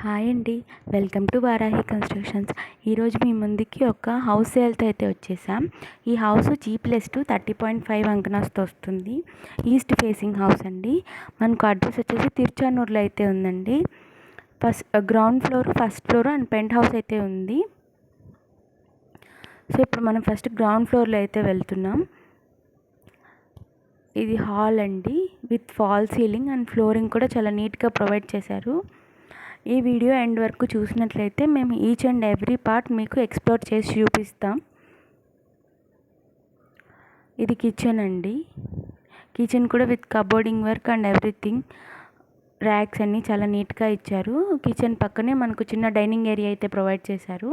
Hi అండి, welcome to Varahi constructions. ఈరోజు మీ ముందుకి ఒక హౌస్ సేల్తో అయితే వచ్చేసాం. ఈ హౌస్ G+2 30.5 అంకణాస్తో వస్తుంది. ఈస్ట్ ఫేసింగ్ హౌస్ అండి. మనకు అడ్రస్ వచ్చేసి తిరుచానూరులో అయితే ఉందండి. Ground floor, first floor and penthouse అయితే ఉంది. సో ఇప్పుడు మనం ఫస్ట్ గ్రౌండ్ ఫ్లోర్లో అయితే వెళ్తున్నాం. ఇది హాల్ అండి, with fall ceiling and flooring కూడా చాలా నీట్గా ప్రొవైడ్ చేశారు. ఈ వీడియో ఎండ్ వరకు చూసినట్లయితే మేము ఈచ్ అండ్ ఎవ్రీ పార్ట్ మీకు ఎక్స్ప్లోర్ చేసి చూపిస్తాం. ఇది కిచెన్ అండి. కిచెన్ కూడా with cupboarding work and everything, racks అన్నీ చాలా నీట్గా ఇచ్చారు. కిచెన్ పక్కనే మనకు చిన్న డైనింగ్ ఏరియా అయితే ప్రొవైడ్ చేశారు.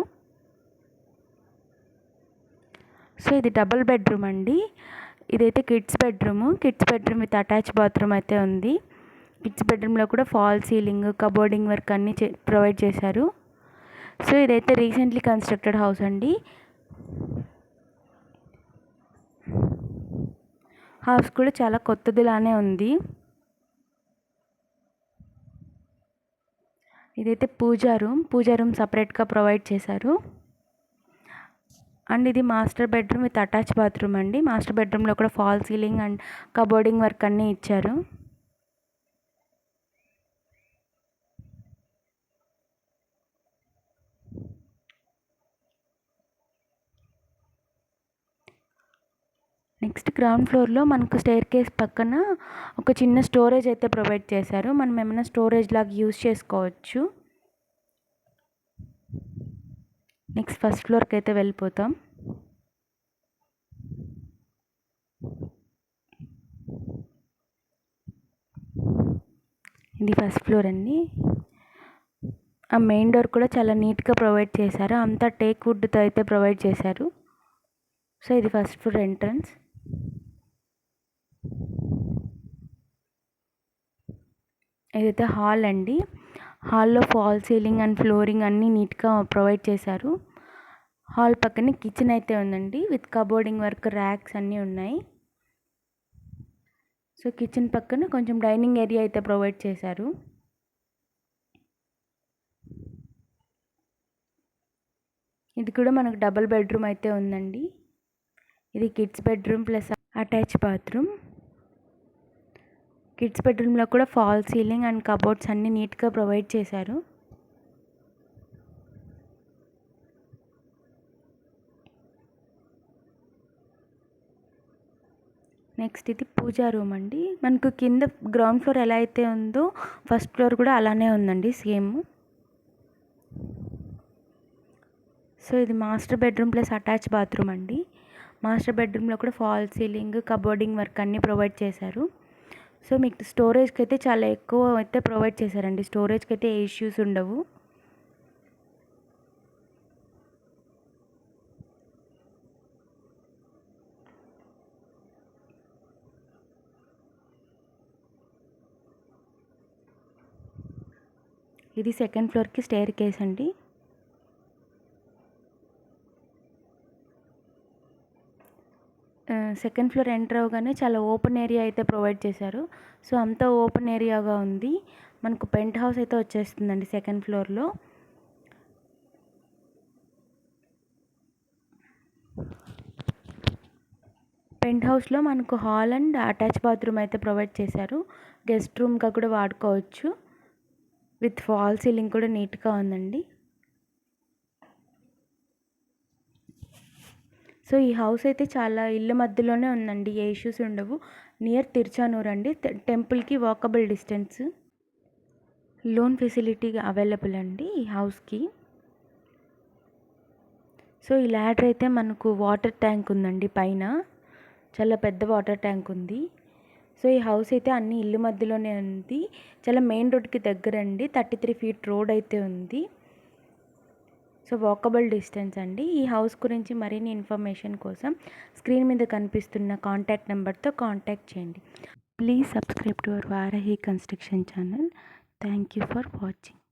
సో ఇది డబుల్ బెడ్రూమ్ అండి. ఇదైతే kids bedroom with attach bathroom అయితే ఉంది. కిడ్స్ బెడ్రూమ్లో కూడా ఫాల్ సీలింగ్, కబోర్డింగ్ వర్క్ అన్నీ ప్రొవైడ్ చేశారు. సో ఇదైతే రీసెంట్లీ కన్స్ట్రక్టెడ్ హౌస్ అండి. హౌస్ కూడా చాలా కొత్తదిలానే ఉంది. ఇదైతే పూజా రూమ్ సపరేట్గా ప్రొవైడ్ చేశారు. అండ్ ఇది master bedroom with attach bathroom అండి. మాస్టర్ బెడ్రూమ్లో కూడా fall ceiling and cupboarding work అన్నీ ఇచ్చారు. నెక్స్ట్ గ్రౌండ్ ఫ్లోర్లో మనకు స్టెయిర్ కేస్ పక్కన ఒక చిన్న స్టోరేజ్ అయితే ప్రొవైడ్ చేశారు. మనం ఏమైనా స్టోరేజ్ లాగా యూజ్ చేసుకోవచ్చు. నెక్స్ట్ ఫస్ట్ ఫ్లోర్కి అయితే వెళ్ళిపోతాం. ఇది ఫస్ట్ ఫ్లోర్ అండి. ఆ మెయిన్ డోర్ కూడా చాలా నీట్గా ప్రొవైడ్ చేశారు. అంతా టేక్ వుడ్తో అయితే ప్రొవైడ్ చేశారు. సో ఇది ఫస్ట్ ఫ్లోర్ ఎంట్రన్స్. ఇదైతే హాల్ అండి. హాల్లో ఫాల్ సీలింగ్ అండ్ ఫ్లోరింగ్ అన్నీ నీట్గా ప్రొవైడ్ చేశారు. హాల్ పక్కనే కిచెన్ అయితే ఉందండి, విత్ కబోర్డింగ్ వర్క్, ర్యాక్స్ అన్నీ ఉన్నాయి. సో కిచెన్ పక్కన కొంచెం డైనింగ్ ఏరియా అయితే ప్రొవైడ్ చేశారు. ఇది కూడా మనకు డబుల్ బెడ్రూమ్ అయితే ఉందండి. ఇది kids bedroom plus attach bathroom. Kids బెడ్రూమ్లో కూడా ఫాల్ సీలింగ్ అండ్ కబోర్డ్స్ అన్నీ నీట్గా ప్రొవైడ్ చేశారు. నెక్స్ట్ ఇది పూజా రూమ్ అండి. మనకు కింద గ్రౌండ్ ఫ్లోర్ ఎలా అయితే ఉందో ఫస్ట్ ఫ్లోర్ కూడా అలానే ఉందండి, సేమ్. సో ఇది master bedroom plus attach bathroom అండి. మాస్టర్ బెడ్రూమ్లో కూడా ఫాల్ సీలింగ్, కబోర్డింగ్ వర్క్ అన్నీ ప్రొవైడ్ చేశారు. సో మీకు స్టోరేజ్కి అయితే చాలా ఎక్కువ అయితే ప్రొవైడ్ చేశారండి. స్టోరేజ్కి అయితే ఏ ఇష్యూస్ ఉండవు. ఇది సెకండ్ ఫ్లోర్కి స్టెయిర్ కేస్ అండి. సెకండ్ ఫ్లోర్ ఎంటర్ అవగానే చాలా ఓపెన్ ఏరియా అయితే ప్రొవైడ్ చేశారు. సో అంతా ఓపెన్ ఏరియాగా ఉంది. మనకు పెంట్ హౌస్ అయితే వచ్చేస్తుందండి సెకండ్ ఫ్లోర్లో. పెంట్ హౌస్లో మనకు హాల్ అండ్ అటాచ్ బాత్రూమ్ అయితే ప్రొవైడ్ చేశారు. గెస్ట్ రూమ్గా కూడా వాడుకోవచ్చు. విత్ ఫాల్ సీలింగ్ కూడా నీట్గా ఉందండి. సో ఈ హౌస్ అయితే చాలా ఇళ్ళ మధ్యలోనే ఉందండి, ఏ ఇష్యూస్ ఉండవు. నియర్ తిరుచానూరు అండి. టెంపుల్కి walkable distance. Loan facility available అండి ఈ హౌస్కి. సో ఈ ల్యాడర్ అయితే మనకు వాటర్ ట్యాంక్ ఉందండి పైన, చాలా పెద్ద వాటర్ ట్యాంక్ ఉంది. సో ఈ హౌస్ అయితే అన్ని ఇల్లు మధ్యలోనే ఉంది. చాలా మెయిన్ రోడ్కి దగ్గర అండి. 33 ఫీట్ రోడ్ అయితే ఉంది. సో వాకబుల్ డిస్టెన్స్ అండి. ఈ హౌస్ గురించి మరిన్ని ఇన్ఫర్మేషన్ కోసం స్క్రీన్ మీద కనిపిస్తున్న కాంటాక్ట్ నెంబర్తో కాంటాక్ట్ చేయండి. Please subscribe to our Varahi construction channel. Thank you for watching.